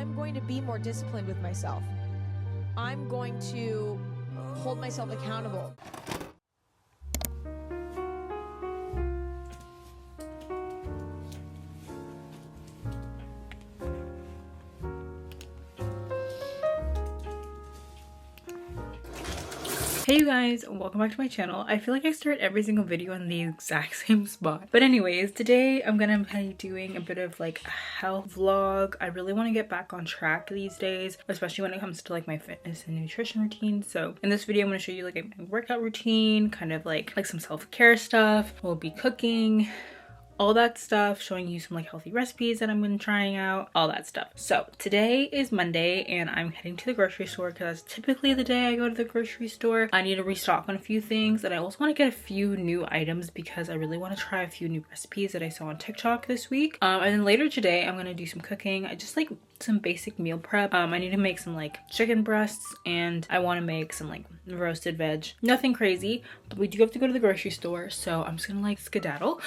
I'm going to be more disciplined with myself. I'm going to hold myself accountable. Hey you guys, welcome back to my channel. I feel like I start every single video in the exact same spot. But anyways, today I'm gonna be doing a bit of like a health vlog. I really want to get back on track these days, especially when it comes to like my fitness and nutrition routine. So in this video, I'm gonna show you like a workout routine, kind of like some self-care stuff. We'll be cooking, all that stuff, showing you some like healthy recipes that I'm gonna trying out, all that stuff. So today is Monday and I'm heading to the grocery store because that's typically the day I go to the grocery store. I need to restock on a few things and I also want to get a few new items because I really want to try a few new recipes that I saw on TikTok this week. And then later today I'm gonna do some cooking. I just like some basic meal prep. I need to make some like chicken breasts and I want to make some like roasted veg. Nothing crazy, but we do have to go to the grocery store, so I'm just gonna like skedaddle.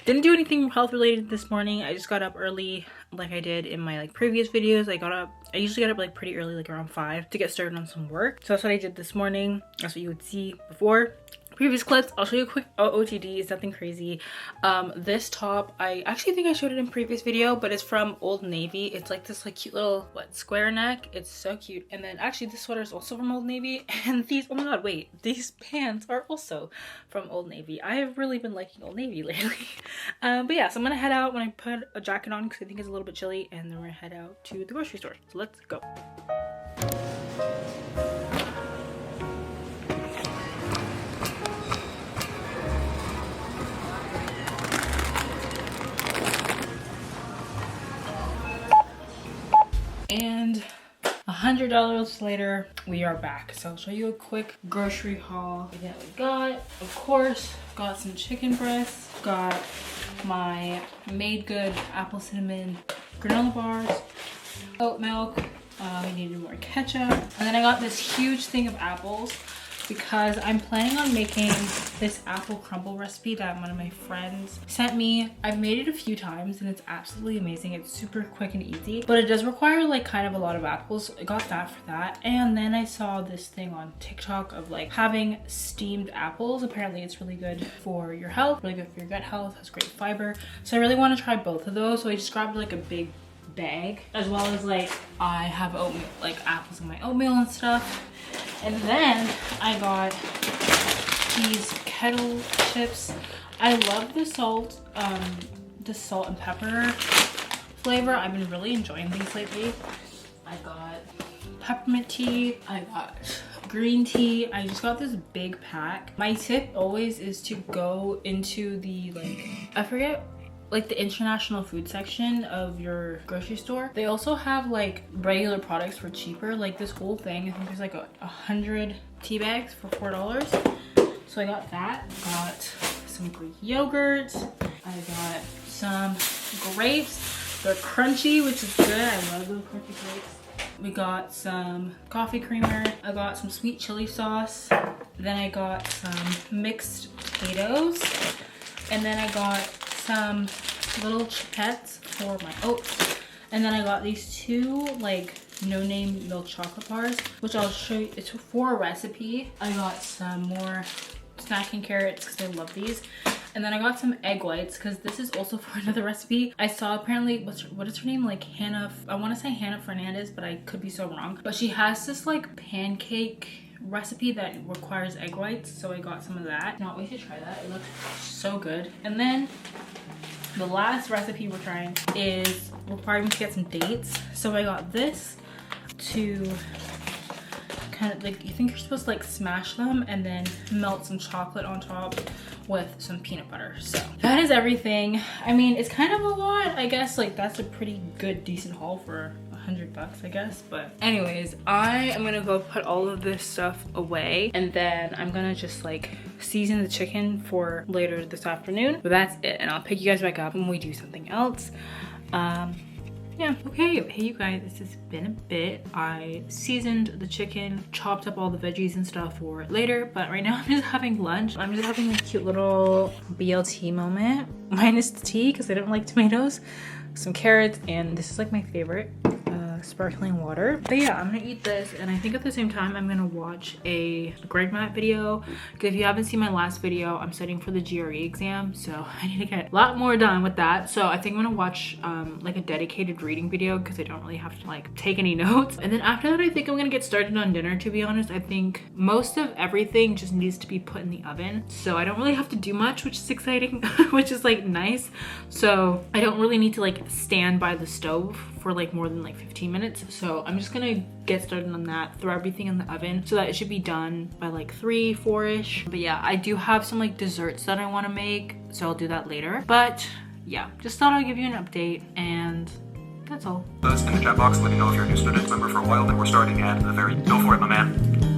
Didn't do anything health related this morning. I just got up early like I did in my like previous videos. I usually get up like pretty early, like around 5 to get started on some work. So that's what I did this morning. That's what you would see before. Previous clips, I'll show you a quick OOTD. It's nothing crazy. This top, I actually think I showed it in previous video, but it's from Old Navy. It's like this like cute little square neck. It's so cute. And then actually this sweater is also from Old Navy, and these, oh my god, wait, these pants are also from Old Navy. I have really been liking Old Navy lately. But yeah, so I'm gonna head out when I put a jacket on because I think it's a little bit chilly, and then we're gonna head out to the grocery store. So let's go. And $100 later, we are back. So I'll show you a quick grocery haul that we got. Of course, got some chicken breasts, got my Made Good apple cinnamon granola bars, oat milk, we needed more ketchup, and then I got this huge thing of apples because I'm planning on making this apple crumble recipe that one of my friends sent me. I've made it a few times and it's absolutely amazing. It's super quick and easy, but it does require like kind of a lot of apples. I got that for that. And then I saw this thing on TikTok of like having steamed apples. Apparently it's really good for your health, really good for your gut health, has great fiber. So I really want to try both of those. So I just grabbed like a big bag, as well as like I have oatmeal, like apples in my oatmeal and stuff. And then I got these kettle chips. I love the salt and pepper flavor. I've been really enjoying these lately. I got peppermint tea. I got green tea. I just got this big pack. My tip always is to go into the I forget, like the international food section of your grocery store. They also have like regular products for cheaper. Like this whole thing, I think there's like 100 tea bags for $4. So I got that. Got some Greek yogurt. I got some grapes. They're crunchy, which is good. I love those crunchy grapes. We got some coffee creamer. I got some sweet chili sauce. Then I got some mixed potatoes. And then I got some little chipettes for my oats. And then I got these two like no-name milk chocolate bars, which I'll show you. It's for a recipe. I got some more snacking carrots because I love these. And then I got some egg whites because this is also for another recipe. I saw apparently, what is her name? Like Hannah, I want to say Hannah Fernandez, but I could be so wrong. But she has this like pancake recipe that requires egg whites, so I got some of that. Not wait to try that. It looks so good. And then the last recipe we're trying is requiring me to get some dates. So I got this to kind of like, you think you're supposed to like smash them and then melt some chocolate on top with some peanut butter. So that is everything. I mean, it's kind of a lot, I guess. Like that's a pretty good decent haul for $100, I guess. But anyways, I am gonna go put all of this stuff away and then I'm gonna just like season the chicken for later this afternoon. But that's it, and I'll pick you guys back up when we do something else. Yeah, okay. Hey you guys, this has been a bit. I seasoned the chicken, chopped up all the veggies and stuff for later, but right now I'm just having lunch. I'm just having a cute little BLT moment, minus the tea because I don't like tomatoes, some carrots, and this is like my favorite. sparkling water. But yeah, I'm gonna eat this, and I think at the same time I'm gonna watch a Greg Matt video, because if you haven't seen my last video, I'm studying for the GRE exam, so I need to get a lot more done with that. So I think I'm gonna watch like a dedicated reading video, because I don't really have to like take any notes. And then after that, I think I'm gonna get started on dinner. To be honest, I think most of everything just needs to be put in the oven, so I don't really have to do much, which is exciting. Which is like nice. So I don't really need to like stand by the stove for like more than like 15 minutes. So I'm just gonna get started on that, throw everything in the oven so that it should be done by like 3, 4-ish. But yeah, I do have some like desserts that I want to make, so I'll do that later. But yeah, just thought I'd give you an update, and that's all. Those in the chat box, let me know if you're a new student member for a while, then we're starting at the very... Go for it, my man.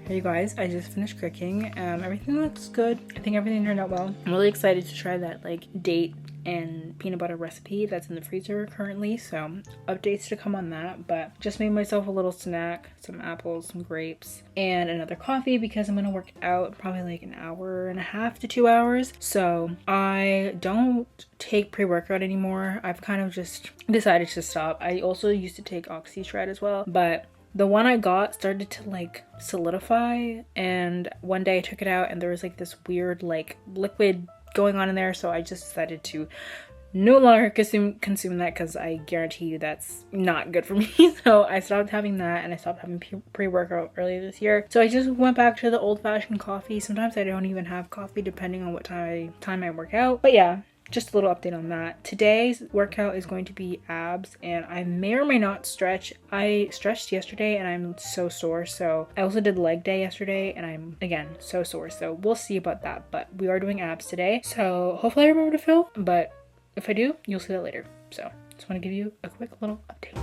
Hey guys, I just finished cooking. Everything looks good. I think everything turned out well. I'm really excited to try that like date and peanut butter recipe that's in the freezer currently, so updates to come on that. But just made myself a little snack, some apples, some grapes, and another coffee, because I'm gonna work out probably like an hour and a half to 2 hours. So I don't take pre-workout anymore. I've kind of just decided to stop. I also used to take Oxy Shred as well, but the one I got started to like solidify, and one day I took it out and there was like this weird like liquid going on in there, so I just decided to no longer consume that, because I guarantee you that's not good for me. So I stopped having that, and I stopped having pre-workout earlier this year. So I just went back to the old-fashioned coffee. Sometimes I don't even have coffee depending on what time I work out. But yeah, just a little update on that. Today's workout is going to be abs, and I may or may not stretch. I stretched yesterday and I'm so sore. So I also did leg day yesterday and I'm again so sore. So we'll see about that, but we are doing abs today. So hopefully I remember to film, but if I do, you'll see that later. So just want to give you a quick little update.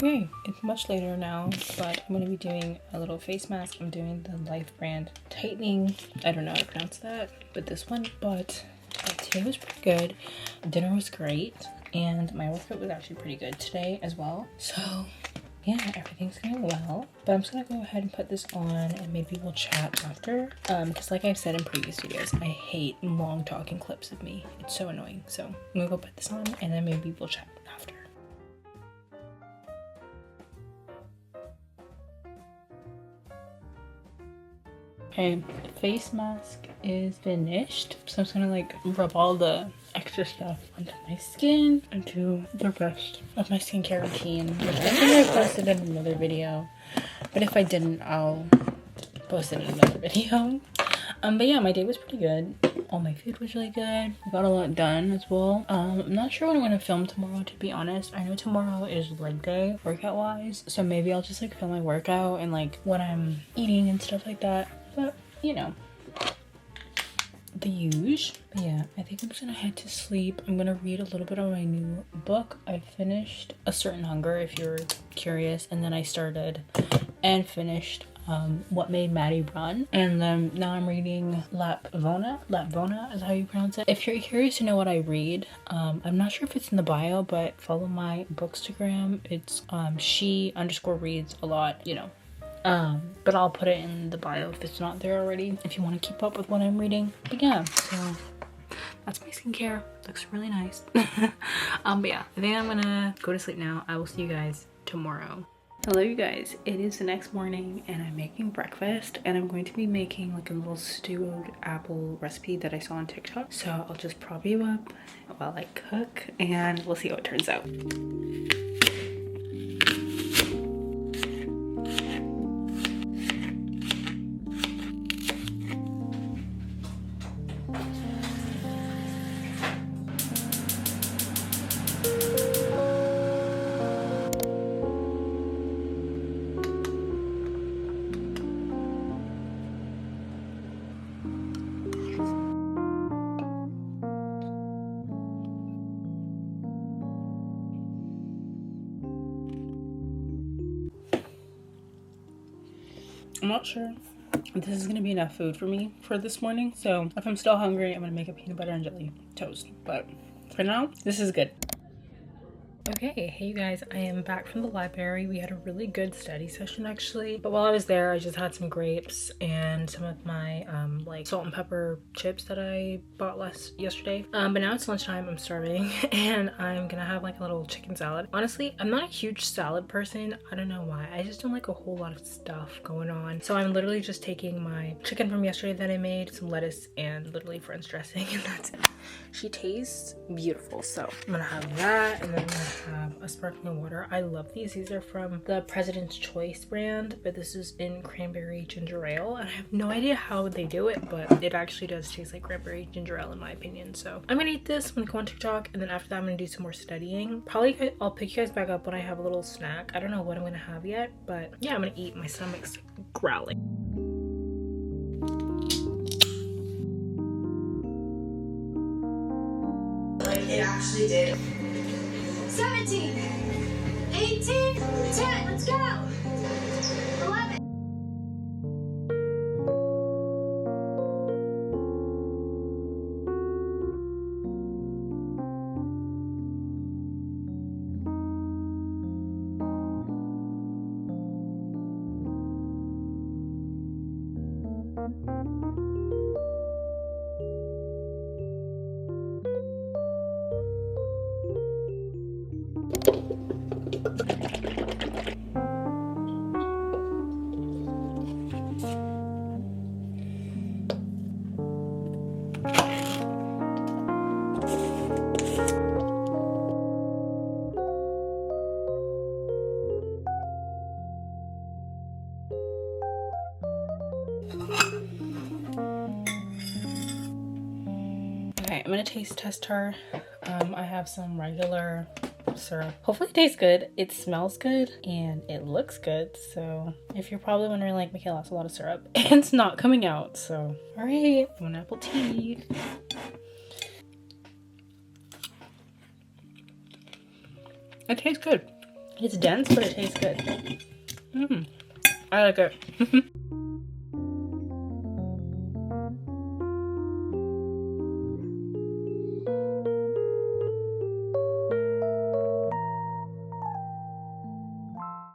Okay, it's much later now, but I'm going to be doing a little face mask. I'm doing the Life brand tightening. I don't know how to pronounce that, but this one. But today was pretty good. Dinner was great, and my workout was actually pretty good today as well. So yeah, everything's going well. But I'm just going to go ahead and put this on, and maybe we'll chat after. Because like I've said in previous videos, I hate long talking clips of me. It's so annoying. So I'm going to go put this on, and then maybe we'll chat after. Okay, face mask is finished. So I'm just gonna like rub all the extra stuff onto my skin and do the rest of my skincare routine, which I think I posted in another video. But if I didn't, I'll post it in another video. But yeah, my day was pretty good. All my food was really good. I got a lot done as well. I'm not sure when I'm gonna film tomorrow, to be honest. I know tomorrow is leg day, workout wise. So maybe I'll just like film my workout and like when I'm eating and stuff like that. But you know, the usual. But yeah, I think I'm just gonna head to sleep. I'm gonna read a little bit of my new book. I finished A Certain Hunger, if you're curious, and then I started and finished What Made Maddie Run, and then now I'm reading Lapvona is how you pronounce it. If you're curious to know what I read, I'm not sure if it's in the bio, but follow my Bookstagram. It's she_reads a lot, you know, But I'll put it in the bio if it's not there already, if you want to keep up with what I'm reading. But yeah, so that's my skincare. Looks really nice. But yeah, I think I'm gonna go to sleep now. I will see you guys tomorrow. Hello you guys, it is the next morning and I'm making breakfast, and I'm going to be making like a little stewed apple recipe that I saw on TikTok. So I'll just prop you up while I cook and we'll see how it turns out. I'm not sure if this is gonna be enough food for me for this morning, so if I'm still hungry, I'm gonna make a peanut butter and jelly toast. But for now, this is good. Okay, hey you guys, I am back from the library. We had a really good study session actually, but while I was there I just had some grapes and some of my like salt and pepper chips that I bought yesterday. But now it's lunchtime, I'm starving, and I'm gonna have like a little chicken salad. Honestly, I'm not a huge salad person. I don't know why, I just don't like a whole lot of stuff going on. So I'm literally just taking my chicken from yesterday that I made, some lettuce, and literally French dressing, and that's it. She tastes beautiful, so I'm gonna have that, and then I'm gonna have a sparkling water. I love these. These are from the President's Choice brand, but this is in cranberry ginger ale, and I have no idea how they do it, but it actually does taste like cranberry ginger ale in my opinion. So I'm gonna eat this, I'm gonna go on TikTok, and then after that I'm gonna do some more studying. Probably I'll pick you guys back up when I have a little snack. I don't know what I'm gonna have yet, but yeah, I'm gonna eat. My stomach's growling. It actually did. 17, 18, 10, let's go. 11. Okay, I'm gonna taste test her. I have some regular syrup. Hopefully it tastes good, it smells good, and it looks good. So if you're probably wondering, like, Mickaela, that's a lot of syrup, it's not coming out. So all right, one apple tea. It tastes good. It's dense, but it tastes good. I like it.